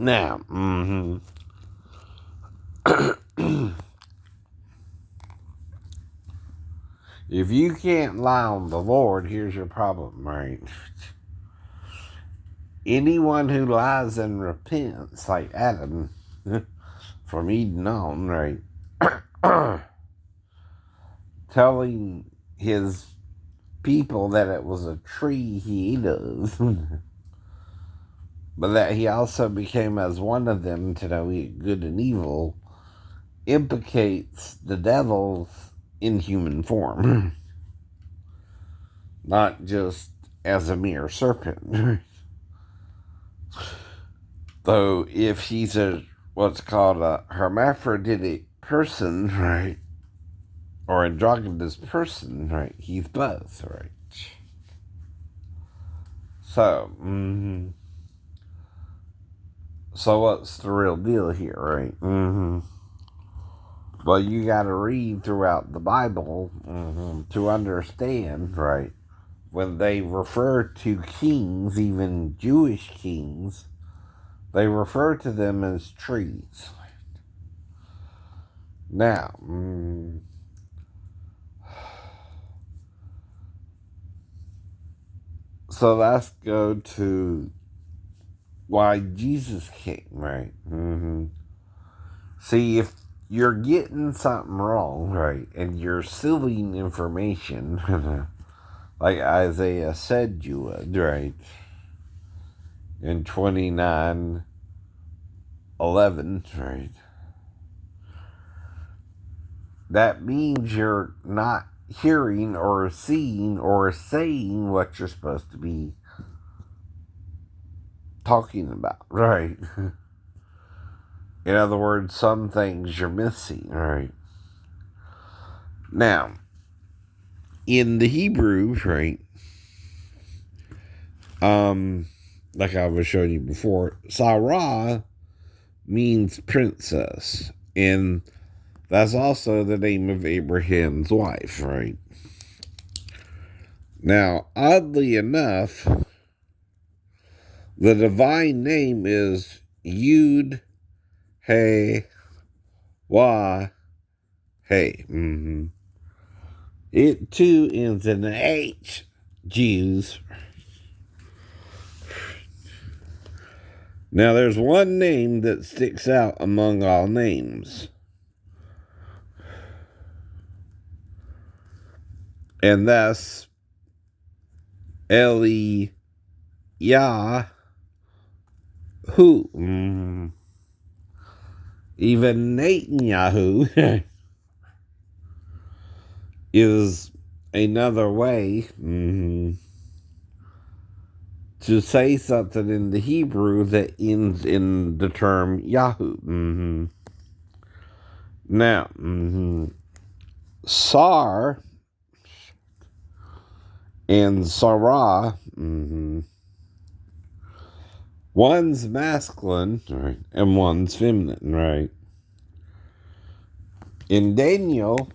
Now, if you can't lie on the Lord, here's your problem, right? Anyone who lies and repents, like Adam, from Eden on, right? Telling his people that it was a tree he ate of, but that he also became as one of them to know good and evil, implicates the devil in human form, not just as a mere serpent. Though if he's what's called a hermaphroditic person, right, or androgynous person, right, he's both, right. So, so what's the real deal here, right? Well, you got to read throughout the Bible to understand, right? When they refer to kings, even Jewish kings, they refer to them as trees. Now, so let's go to why Jesus came, right? See, if you're getting something wrong, right, and you're stealing information, like Isaiah said you would, right, in 29:11, right, that means you're not hearing or seeing or saying what you're supposed to be talking about, right? In other words, some things you're missing, right? Now, in the Hebrew, right, like I was showing you before, Sarah means princess, and that's also the name of Abraham's wife, right? Now, oddly enough, the divine name is Yud Hey Wah Hey. It too ends in an H, Jews. Now, there's one name that sticks out among all names, and that's Eliyahu. Even Netanyahu is another way to say something in the Hebrew that ends in the term Yahoo. Now, Sar and Sarah, one's masculine, right, and one's feminine, right? In Daniel,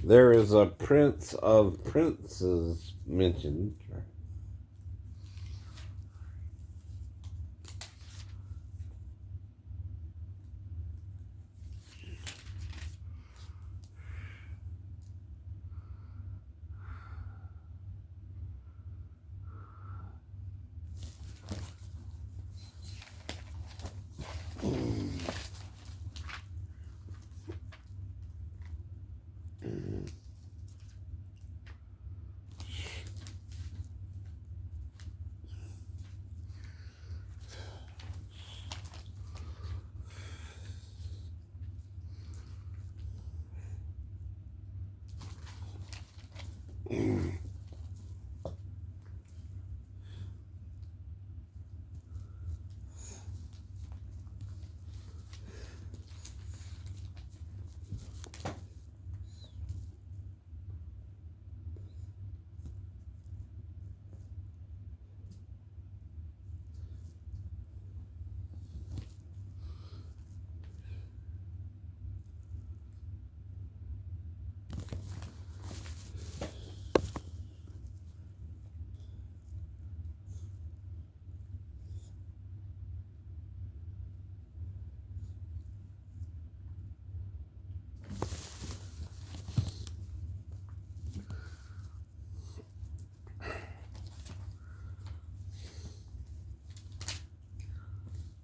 there is a prince of princes mentioned.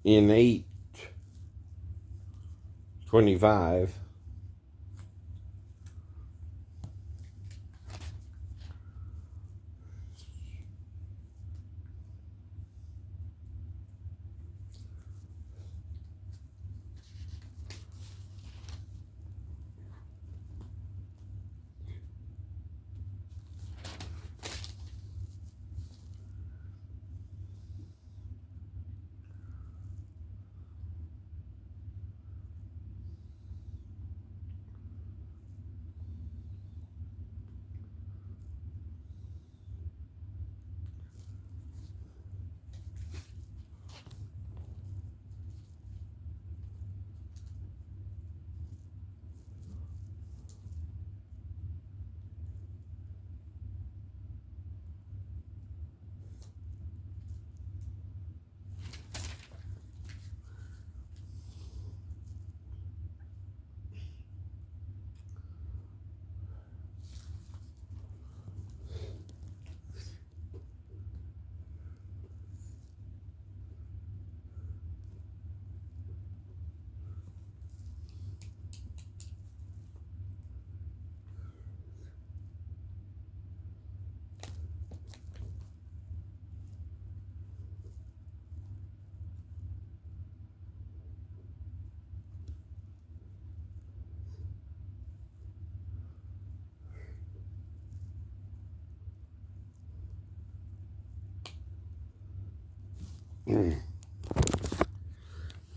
in 8:25.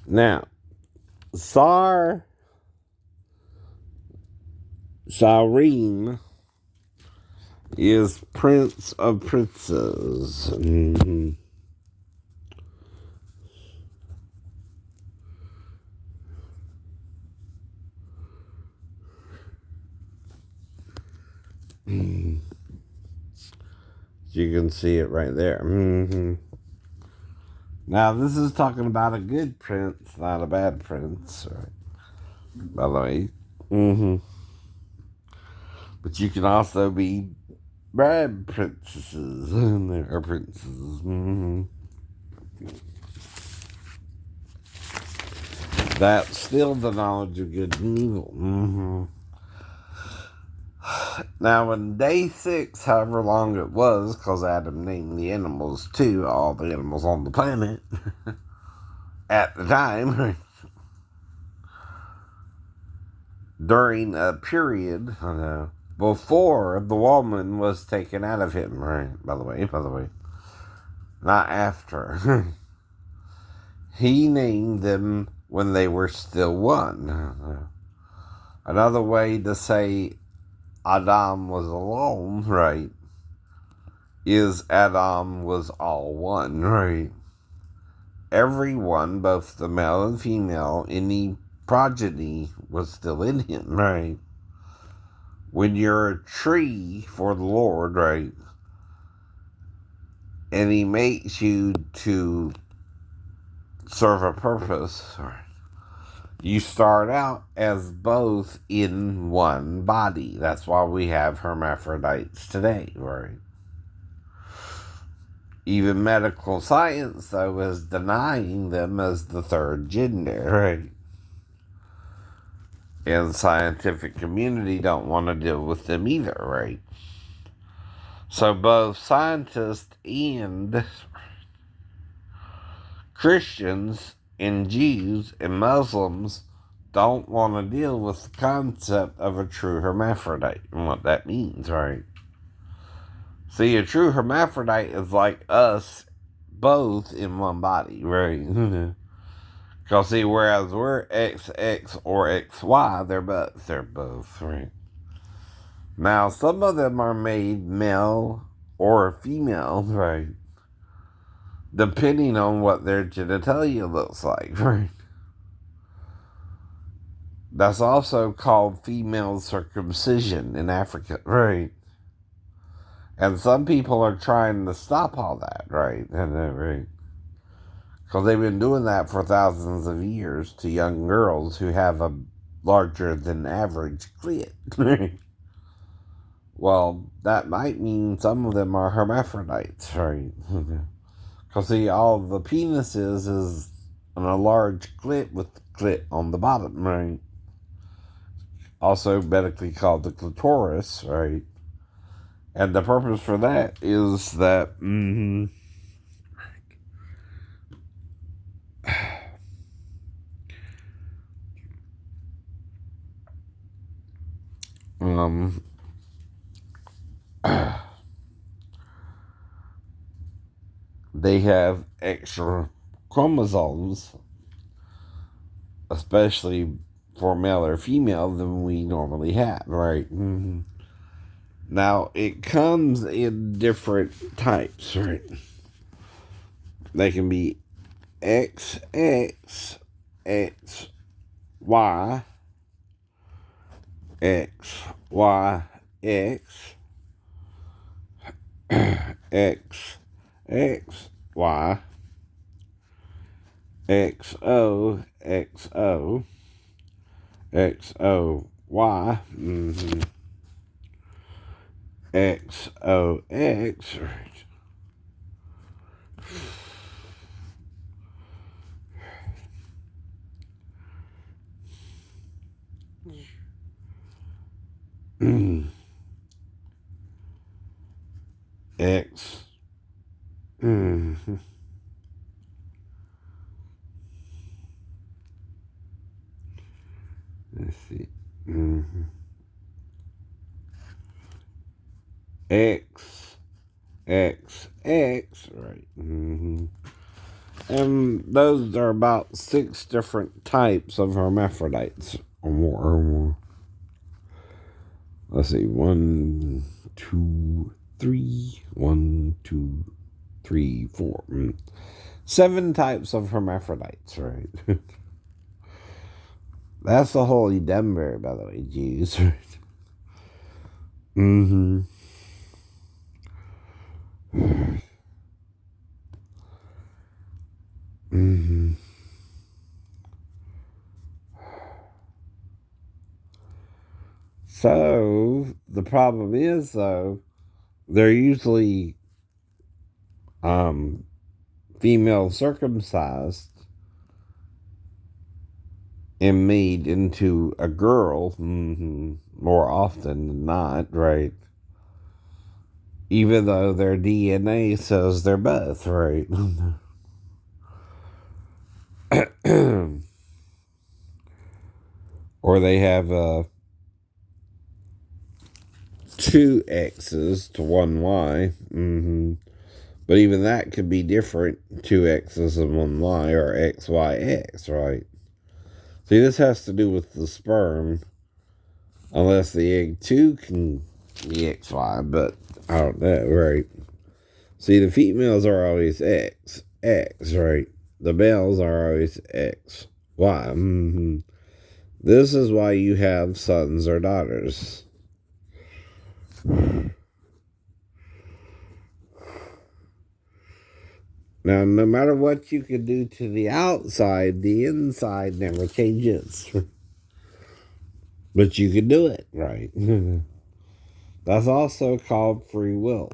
Now, Sar Sharim is Prince of Princes. You can see it right there. Now, this is talking about a good prince, not a bad prince, right? By the way. But you can also be bad princesses, and there are princes. That's still the knowledge of good and evil. Now, in day 6, however long it was, because Adam named the animals too, all the animals on the planet, at the time, during a period before the woman was taken out of him, right? By the way, not after. He named them when they were still one. Another way to say Adam was alone, right, is Adam was all one, right? Everyone, both the male and female, any progeny was still in him, right? When you're a tree for the Lord, right, and he makes you to serve a purpose, right, you start out as both in one body. That's why we have hermaphrodites today, right? Even medical science, though, is denying them as the third gender, right? And the scientific community don't want to deal with them either, right? So both scientists and Christians and Jews and Muslims don't want to deal with the concept of a true hermaphrodite and what that means, right? See, a true hermaphrodite is like us both in one body, right? Because, see, whereas we're XX or XY, they're both, right? Now, some of them are made male or female, right? Depending on what their genitalia looks like, right? That's also called female circumcision in Africa, right? And some people are trying to stop all that, right? Right? Because they've been doing that for thousands of years to young girls who have a larger than average clit. Well, that might mean some of them are hermaphrodites, right? Because, see, all the penises is and a large clit with the clit on the bottom, right? Also medically called the clitoris, right? And the purpose for that is that they have extra chromosomes, especially for male or female, than we normally have, right? Now, it comes in different types, right? They can be XX, XY, XYX, XXY, XOXO, XOY, XOX, right? X. Let's see. X, X, X, right. And those are about 6 different types of hermaphrodites, or more. Let's see, 1, 2, 3, 1, 2, 3, 4. 7 types of hermaphrodites, right? That's the Holy Denver, by the way, Jews, right? So, the problem is, though, they're usually female circumcised and made into a girl more often than not, right? Even though their DNA says they're both, right? Or they have 2 X's to 1 Y. But even that could be different. 2 X's and 1 Y, or XYX, right? See, this has to do with the sperm. Unless the egg too can be XY, but I don't know, right? See, the females are always X, right? The males are always X, Y. This is why you have sons or daughters. Now, no matter what you can do to the outside, the inside never changes. But you can do it, right? That's also called free will.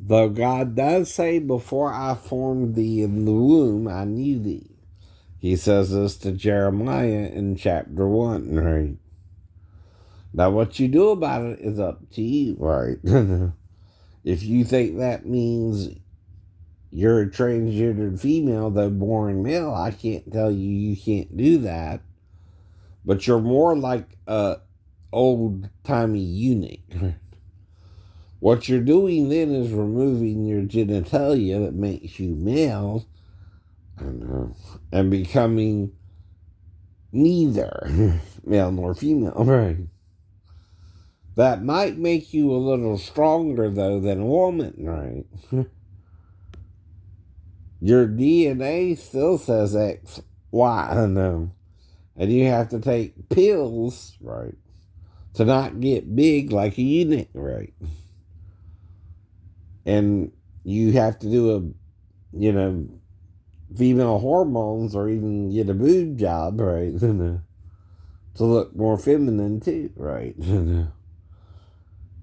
Though God does say, before I formed thee in the womb, I knew thee. He says this to Jeremiah in chapter 1, right? Now, what you do about it is up to you, right? If you think that means you're a transgendered female, though born male, I can't tell you can't do that. But you're more like a old-timey eunuch. What you're doing then is removing your genitalia that makes you male and becoming neither male nor female, right? That might make you a little stronger, though, than a woman, right? Your DNA still says X, Y, and you have to take pills, right, to not get big like a eunuch, right? And you have to do female hormones, or even get a boob job, right, to look more feminine too, right?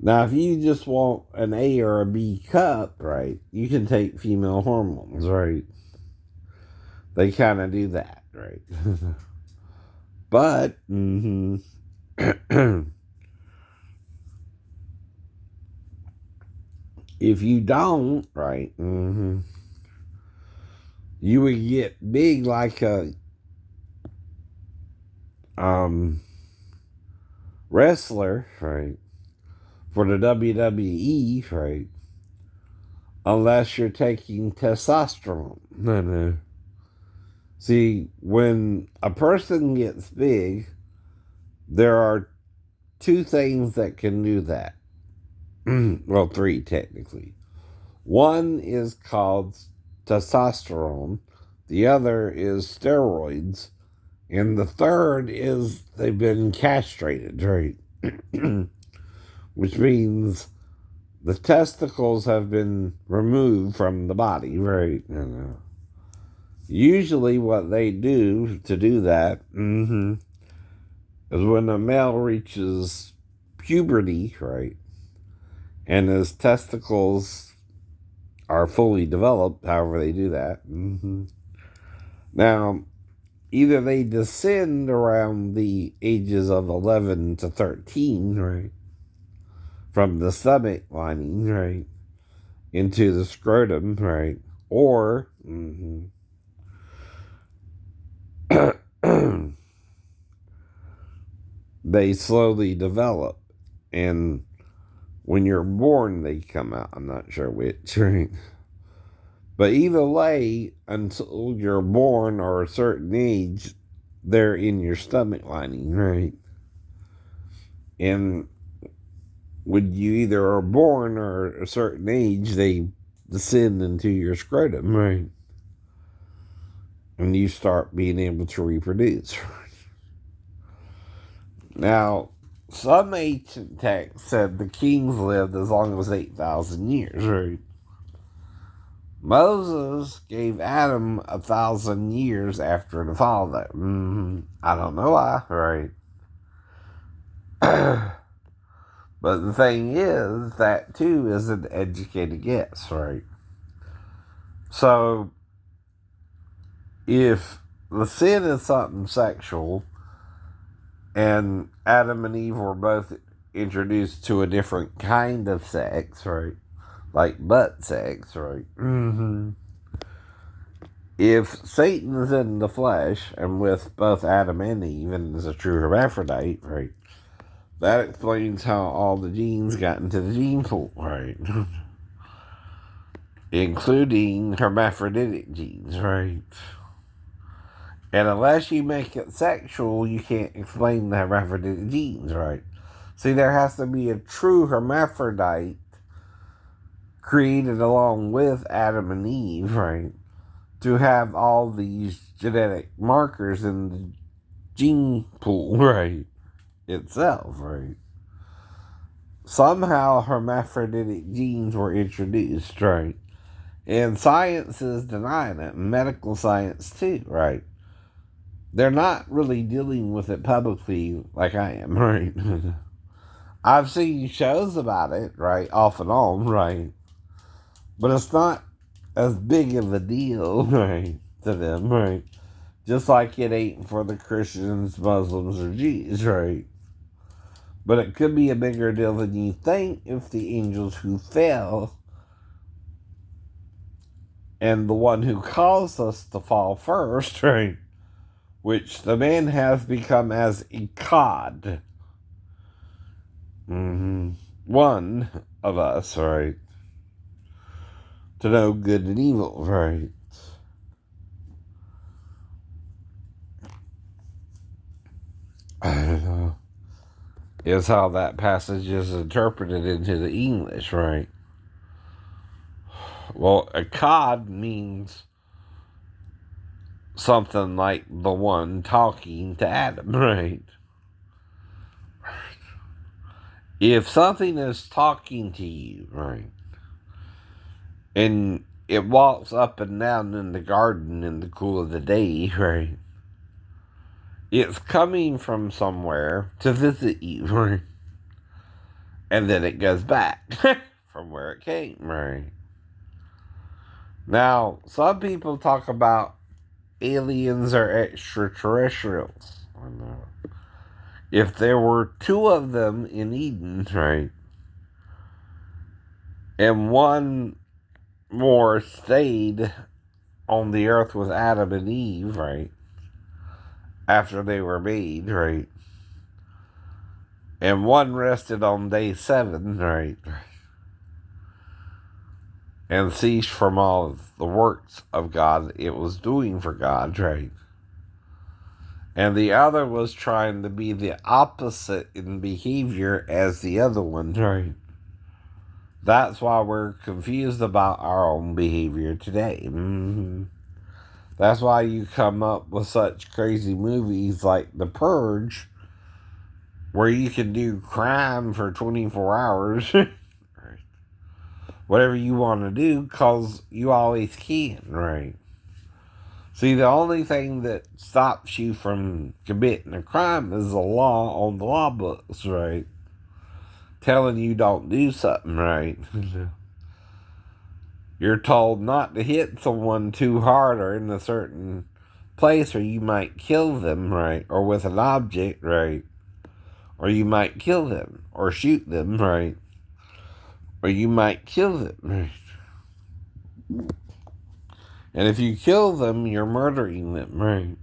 Now, if you just want an A or a B cup, right, you can take female hormones, right? They kind of do that, right? But, if you don't, right, you would get big like a wrestler, right, for the WWE, right, unless you're taking testosterone. No. See, when a person gets big, there are two things that can do that. Well, three technically. One is called testosterone, the other is steroids, and the third is they've been castrated, right? Which means the testicles have been removed from the body, right? Usually what they do to do that is when a male reaches puberty, right, and his testicles are fully developed, however they do that. Now, either they descend around the ages of 11 to 13, right, from the stomach lining, right, into the scrotum, right, or they slowly develop, and when you're born, they come out. I'm not sure which, right? But either way, until you're born or a certain age, they're in your stomach lining, right? And when you either are born or a certain age, they descend into your scrotum, right? And you start being able to reproduce. Now, some ancient texts said the kings lived as long as 8,000 years, right? Moses gave Adam 1,000 years after the fall, though. I don't know why, right? But the thing is, that too is an educated guess, right? So, if the sin is something sexual, and Adam and Eve were both introduced to a different kind of sex, right? Like butt sex, right? If Satan is in the flesh, and with both Adam and Eve, and is a true hermaphrodite, right? That explains how all the genes got into the gene pool, right? Including hermaphroditic genes, right? And unless you make it sexual, you can't explain the hermaphroditic genes, right? See, there has to be a true hermaphrodite created along with Adam and Eve, right? To have all these genetic markers in the gene pool, right? Itself, right? Somehow hermaphroditic genes were introduced, right? And science is denying it, medical science too, right? They're not really dealing with it publicly like I am, right? I've seen shows about it, right? Off and on, right? But it's not as big of a deal, right? To them, right? Just like it ain't for the Christians, Muslims, or Jews, right? But it could be a bigger deal than you think if the angels who fell and the one who caused us to fall first, right? Which the man has become as a God. One of us, right? To know good and evil, right? I don't know. Is how that passage is interpreted into the English, right? Well, a cod means something like the one talking to Adam, right? If something is talking to you, right, and it walks up and down in the garden in the cool of the day, right, it's coming from somewhere to visit you, right? And then it goes back from where it came, right? Now, some people talk about aliens or extraterrestrials. If there were two of them in Eden, right, and one more stayed on the earth with Adam and Eve, right, after they were made, right, and one rested on day 7, right, and ceased from all of the works of God it was doing for God, right, and the other was trying to be the opposite in behavior as the other one, right. That's why we're confused about our own behavior today. That's why you come up with such crazy movies like The Purge, where you can do crime for 24 hours, whatever you want to do, because you always can, right? See, the only thing that stops you from committing a crime is the law on the law books, right? Telling you don't do something, right? You're told not to hit someone too hard or in a certain place, or you might kill them, right? Or with an object, right? Or you might kill them, or shoot them, right? Or you might kill them, right? And if you kill them, you're murdering them, right?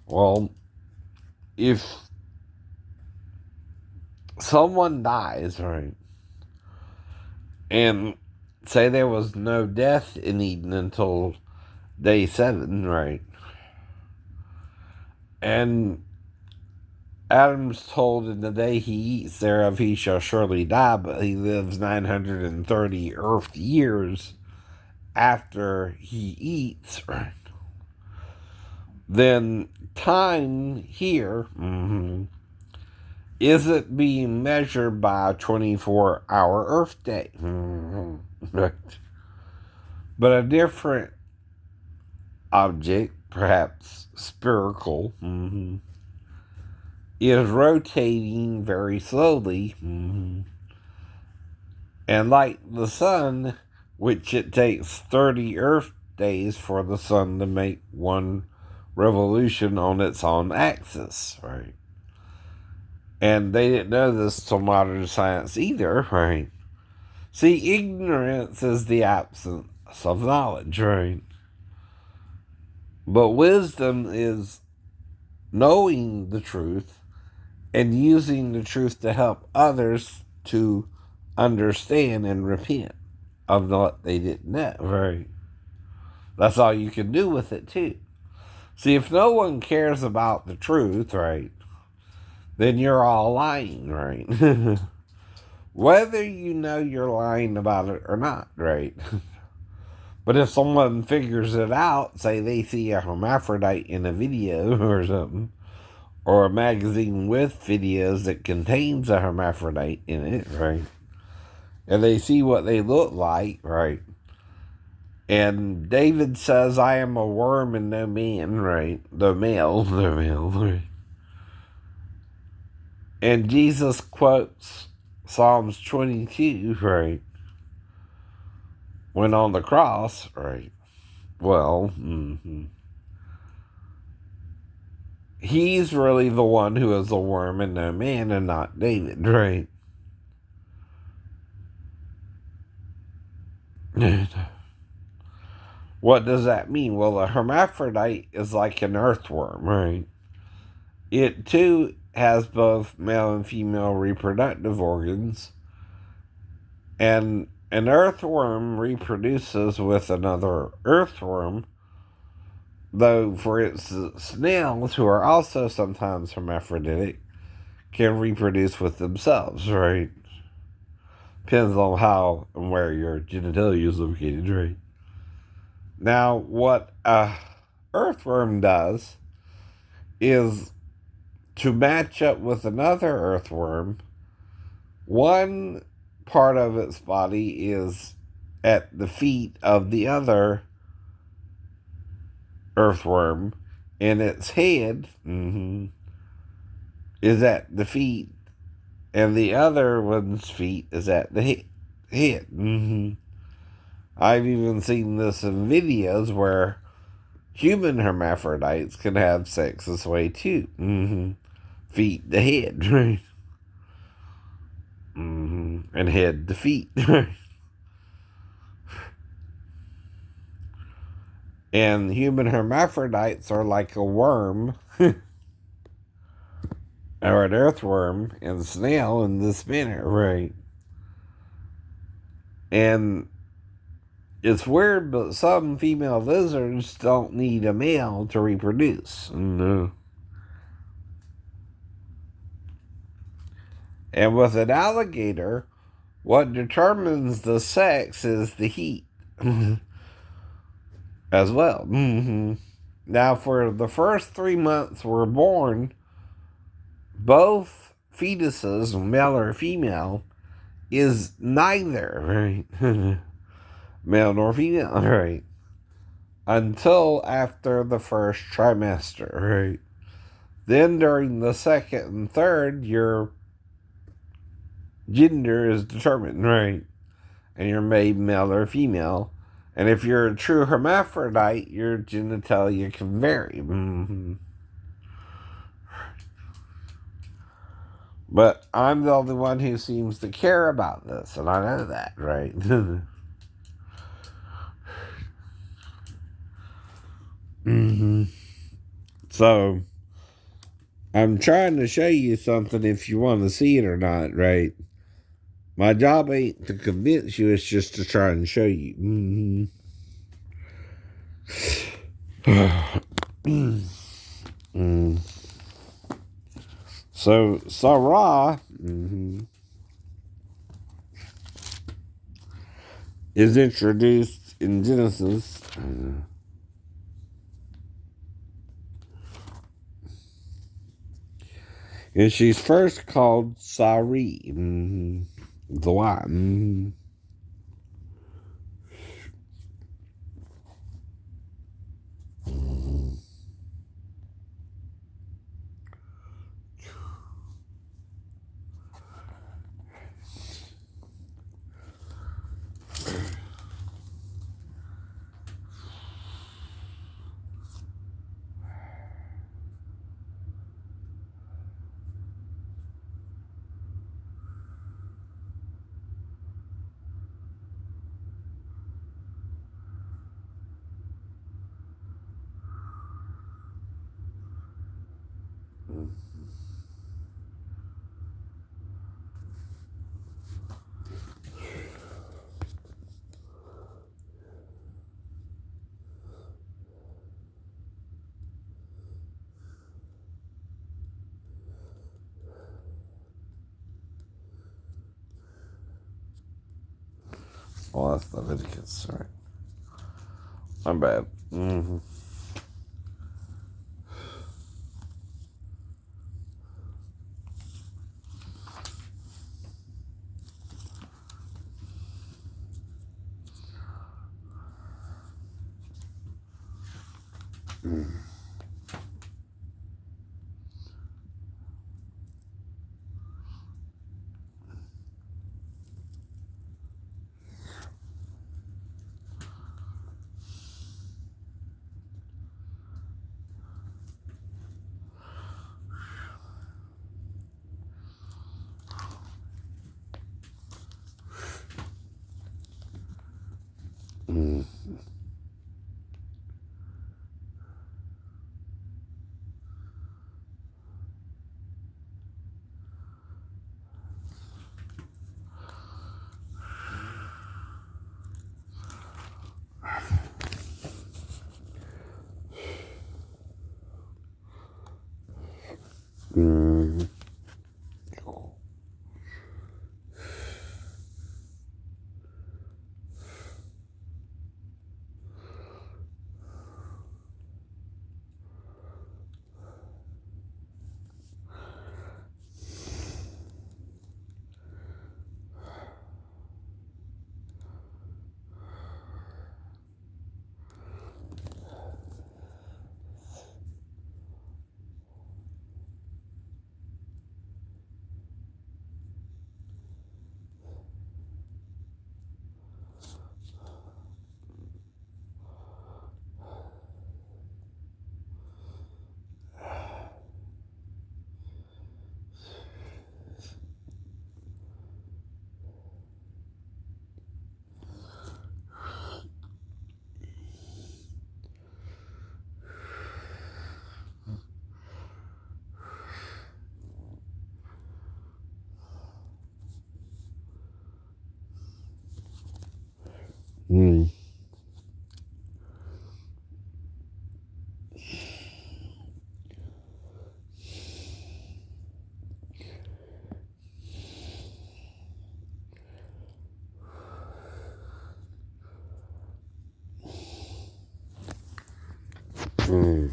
Well, if someone dies, right, and say there was no death in Eden until day 7, right, and Adam's told in the day he eats thereof he shall surely die, but he lives 930 earth years after he eats, right? Then time here isn't being measured by a 24-hour earth day, right? But a different object, perhaps spherical, is rotating very slowly, and like the sun, which it takes 30 earth days for the sun to make one revolution on its own axis, right? And they didn't know this till modern science either, right? See, ignorance is the absence of knowledge, right? But wisdom is knowing the truth and using the truth to help others to understand and repent of what they didn't know, right? That's all you can do with it, too. See, if no one cares about the truth, right, then you're all lying, right? Whether you know you're lying about it or not, right? But if someone figures it out, say they see a hermaphrodite in a video or something, or a magazine with videos that contains a hermaphrodite in it, right? And they see what they look like, right? And David says, I am a worm and no man, right? The male, right? And Jesus quotes Psalms 22, right? When on the cross, right? Well, he's really the one who is a worm and no man and not David, right? What does that mean? Well, a hermaphrodite is like an earthworm, right? It too has both male and female reproductive organs, and an earthworm reproduces with another earthworm, though for its snails, who are also sometimes hermaphroditic, can reproduce with themselves, right? Depends on how and where your genitalia is located, right? Now, what a earthworm does is to match up with another earthworm. One part of its body is at the feet of the other earthworm, and its head is at the feet, and the other one's feet is at the head. I've even seen this in videos where human hermaphrodites can have sex this way too. Feet to head, right? And head to feet, right? And human hermaphrodites are like a worm or an earthworm and snail in this manner, right? And it's weird, but some female lizards don't need a male to reproduce. No. And with an alligator, what determines the sex is the heat as well. Now, for the first 3 months we're born, both fetuses, male or female, is neither, right? Male nor female, right? Until after the first trimester, right? Then during the second and third, your gender is determined, right? And you're made male or female. And if you're a true hermaphrodite, your genitalia can vary. But I'm the only one who seems to care about this, and I know that, right? So, I'm trying to show you something if you want to see it or not, right? My job ain't to convince you, it's just to try and show you. So, Sarah is introduced in Genesis. And she's first called Sarai, the wife. Well, that's Leviticus, right? I'm bad. Mm. Mm.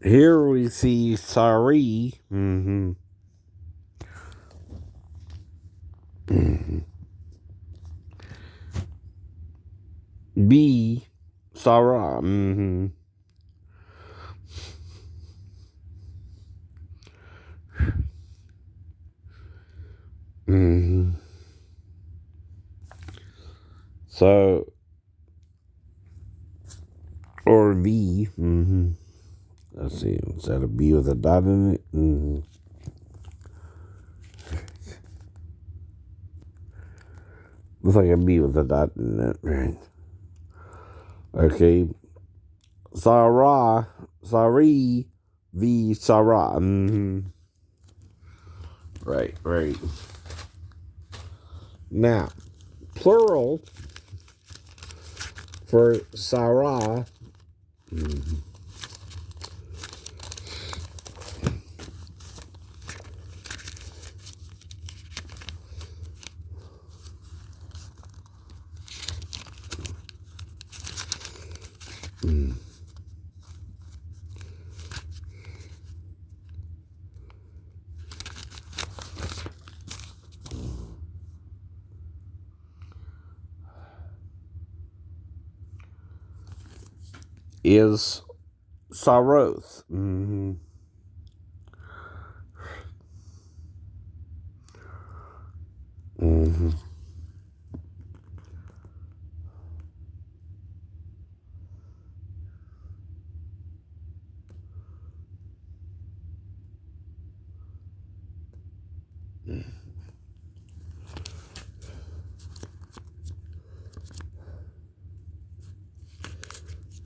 Here we see Sari. Mm-hmm. Mm-hmm. B. Sarah. Mm-hmm. Mm-hmm. So, or V. Mm-hmm. Let's see. Is that a B with a dot in it? Mm-hmm. Looks like a B with a dot in it. Right. Okay. Sarah. Sari. V. Sarah. Mm-hmm. Right, right. Now, plural for Sarah. Mm-hmm. Mm. Is Saroth. Mm-hmm. Mm-hmm.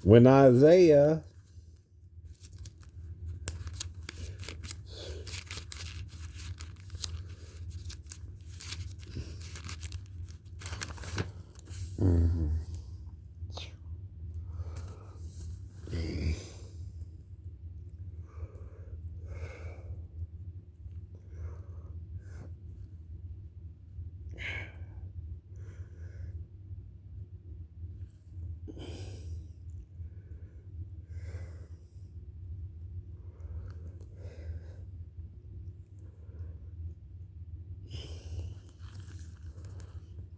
When Isaiah mm-hmm.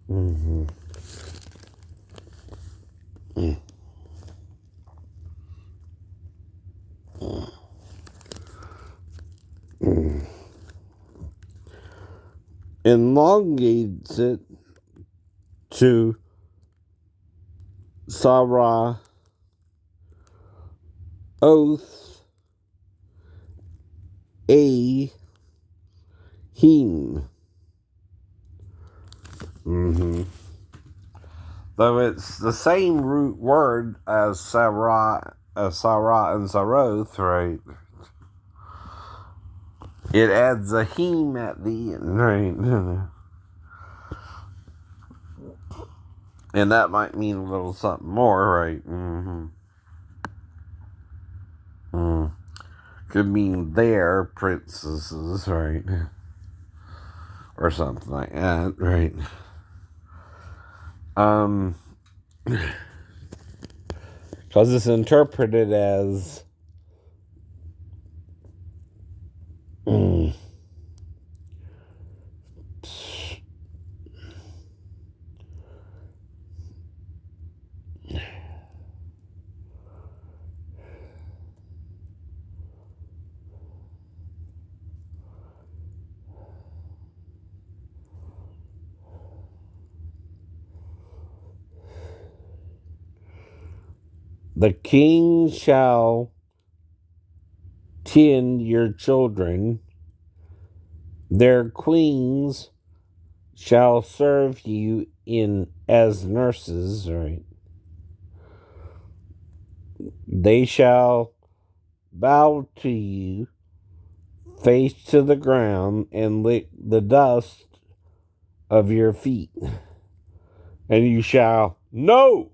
Mm-hmm. Mm-hmm. Elongates it to Sarah Oath A Him. Mm-hmm. Though it's the same root word as Sarah and Saroth, right? It adds a him at the end, right? And that might mean a little something more, right? Mm-hmm. Mm. Could mean their princesses, right? Or something like that, right? Because it's interpreted as mm, the king shall tend your children Their queens shall serve you as nurses, right? They shall bow to you, face to the ground, and lick the dust of your feet. And you shall know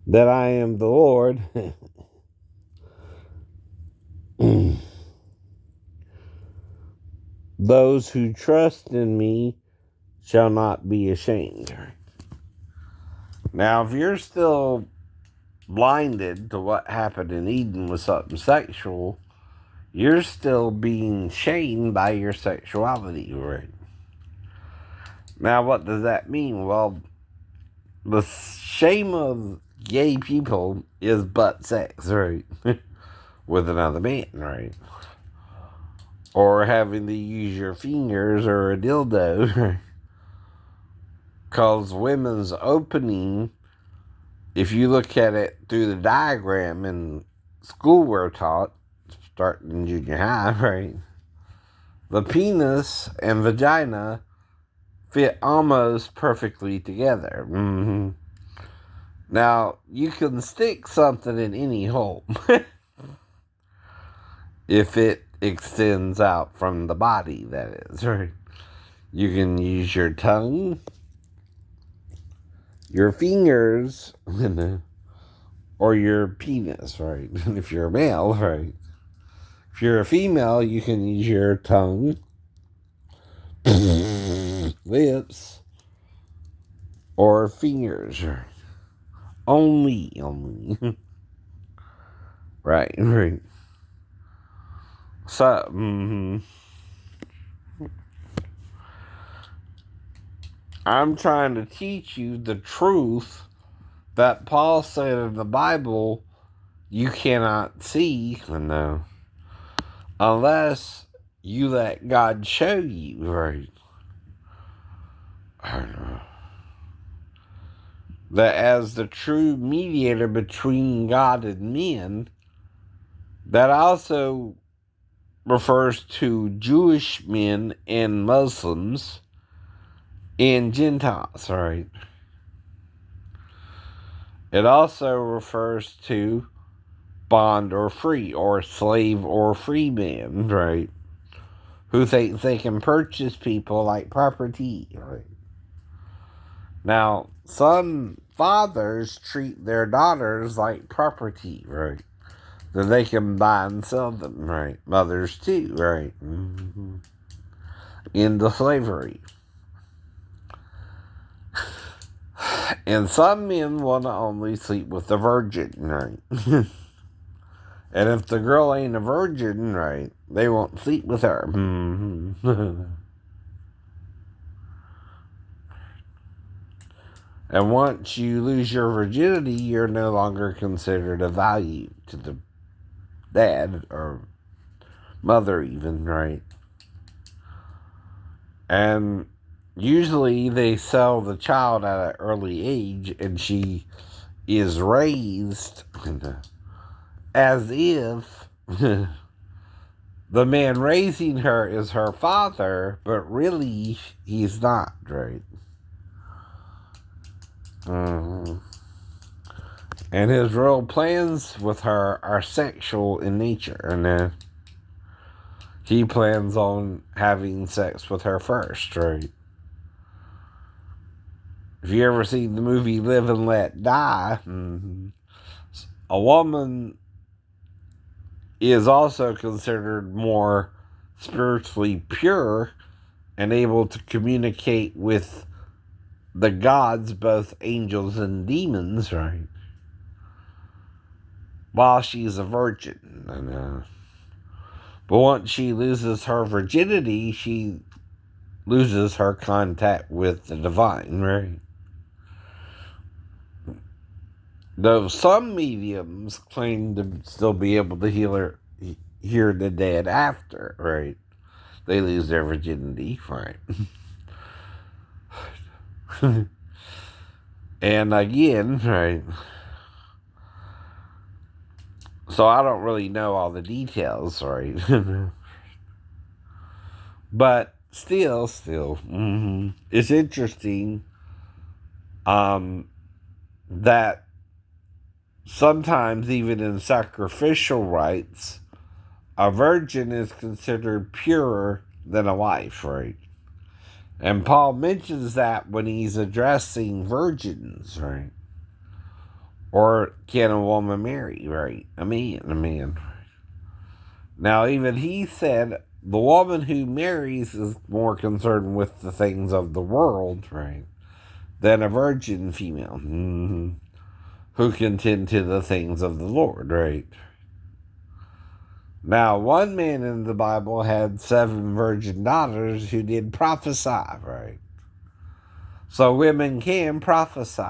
that I am the Lord. Those who trust in me shall not be ashamed. Now, if you're still blinded to what happened in Eden with something sexual, you're still being shamed by your sexuality, right? Now, what does that mean? Well, the shame of gay people is butt sex, right? With another man, right? Or having to use your fingers or a dildo. Because women's opening, if you look at it through the diagram in school we're taught, starting in junior high, right? The penis and vagina fit almost perfectly together. Mm-hmm. Now, you can stick something in any hole if it extends out from the body, that is, right? You can use your tongue, your fingers, or your penis, right? If you're a male, right? If you're a female, you can use your tongue, lips, or fingers. Only. Right. So, I'm trying to teach you the truth that Paul said in the Bible you cannot see, unless you let God show you, right? I don't know. That as the true mediator between God and men, that also refers to Jewish men and Muslims and Gentiles, right? It also refers to bond or free, or slave or free man, right? Who think they can purchase people like property, right? Now, some fathers treat their daughters like property, right? That they can buy and sell them, right? Mothers too, right? Mm-hmm. Into slavery. And some men want to only sleep with the virgin, right? And if the girl ain't a virgin, right, they won't sleep with her. Mm-hmm. And once you lose your virginity, you're no longer considered a value to the dad or mother even, right? And usually they sell the child at an early age, and she is raised as if the man raising her is her father, but really he's not, right? And his real plans with her are sexual in nature, and he plans on having sex with her first, right? If you ever seen the movie Live and Let Die, a woman is also considered more spiritually pure and able to communicate with the gods, both angels and demons, right? While she's a virgin. But once she loses her virginity, she loses her contact with the divine, right? Though some mediums claim to still be able to hear the dead after, right? They lose their virginity, right? And again, right? So I don't really know all the details, right? But still, it's interesting that sometimes even in sacrificial rites, a virgin is considered purer than a wife, right? And Paul mentions that when he's addressing virgins, right? Or can a woman marry, right? A man. Now, even he said the woman who marries is more concerned with the things of the world, right? Than a virgin female who can tend to the things of the Lord, right? Now, one man in the Bible had 7 virgin daughters who did prophesy, right? So women can prophesy,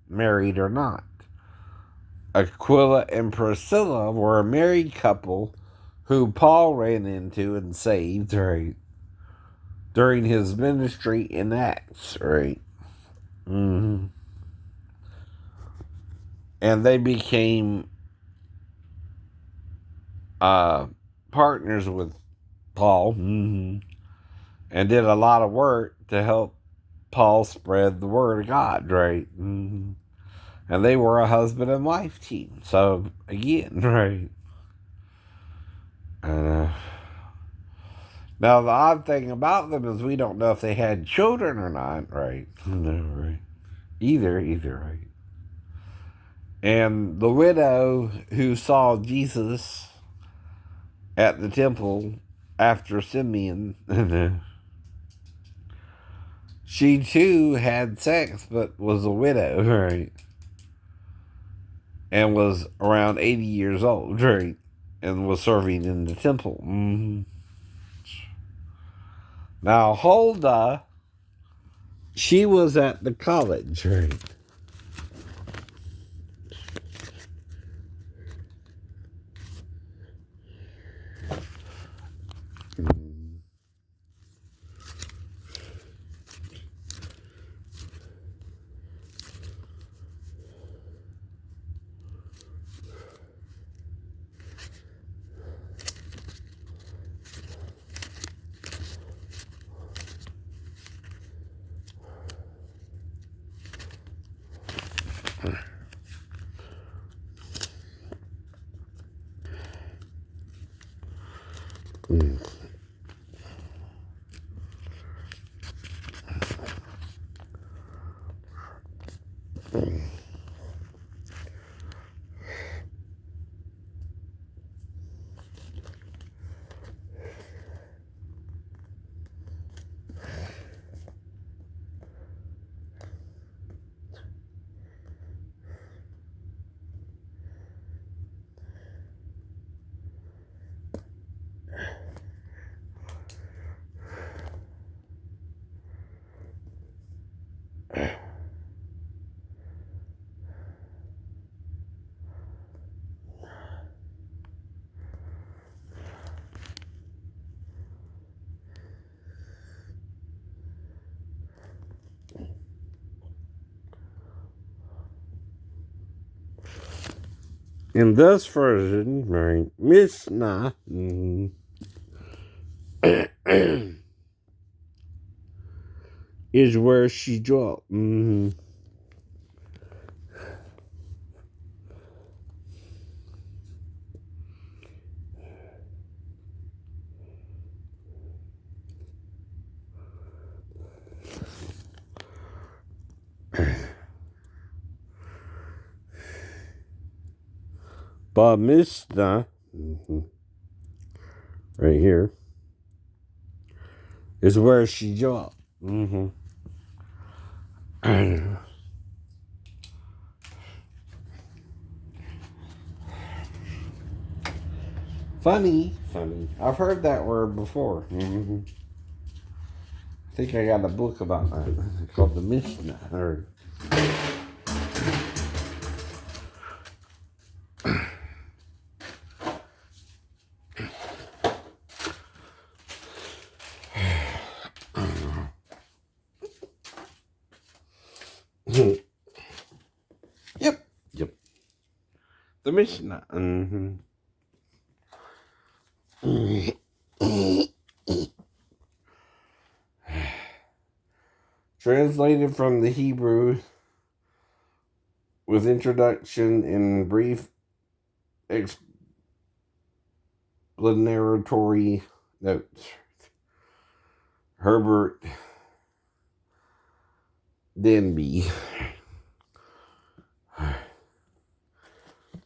married or not. Aquila and Priscilla were a married couple who Paul ran into and saved, right? During his ministry in Acts, right? And they became partners with Paul and did a lot of work to help Paul spread the word of God, right? And they were a husband and wife team. So, again, right? Now, the odd thing about them is we don't know if they had children or not, right? No, right. Either, right? And the widow who saw Jesus at the temple after Simeon, she too had sex, but was a widow, right? And was around 80 years old, right? And was serving in the temple. Now, Huldah, she was at the college, right? In this version, right, Mishnah is where she dwelt. But Mishnah, right here, is where she dwelt. Funny. I've heard that word before. I think I got a book about that called the Mishnah. Or Yep. The Mishnah. Translated from the Hebrew with introduction and brief explanatory notes. Herbert Denby.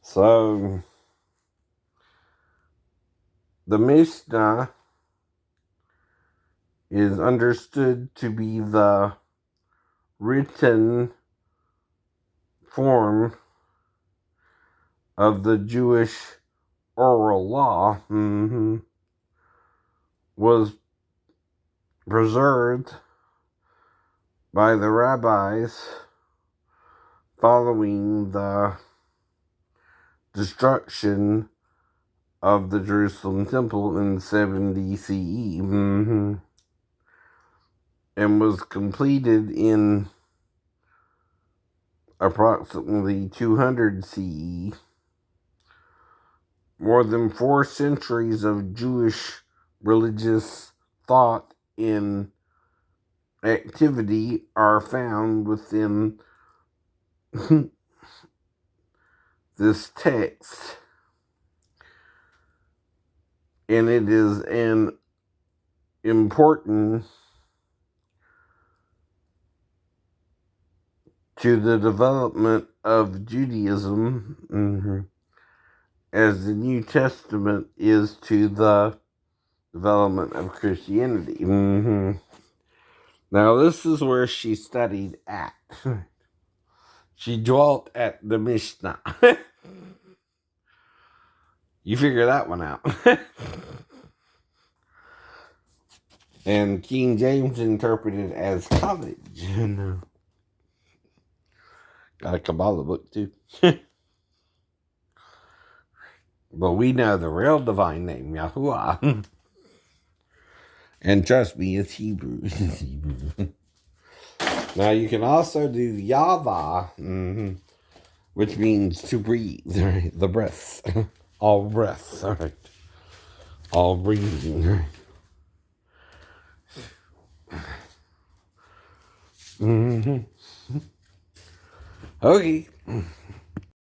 So, the Mishnah is understood to be the written form of the Jewish oral law, was preserved by the rabbis following the destruction of the Jerusalem temple in 70 CE, and was completed in approximately 200 CE. More than 4 centuries of Jewish religious thought and activity are found within this text, and it is an important to the development of Judaism, as the New Testament is to the development of Christianity. Now, this is where she studied at. She dwelt at the Mishnah. You figure that one out. And King James interpreted as college. Got a Kabbalah book too. But we know the real divine name, Yahuwah. And trust me, it's Hebrew. It's Hebrew. Now you can also do Yava, which means to breathe, right? The breath. All breath, all right. All breathing, right? Okay.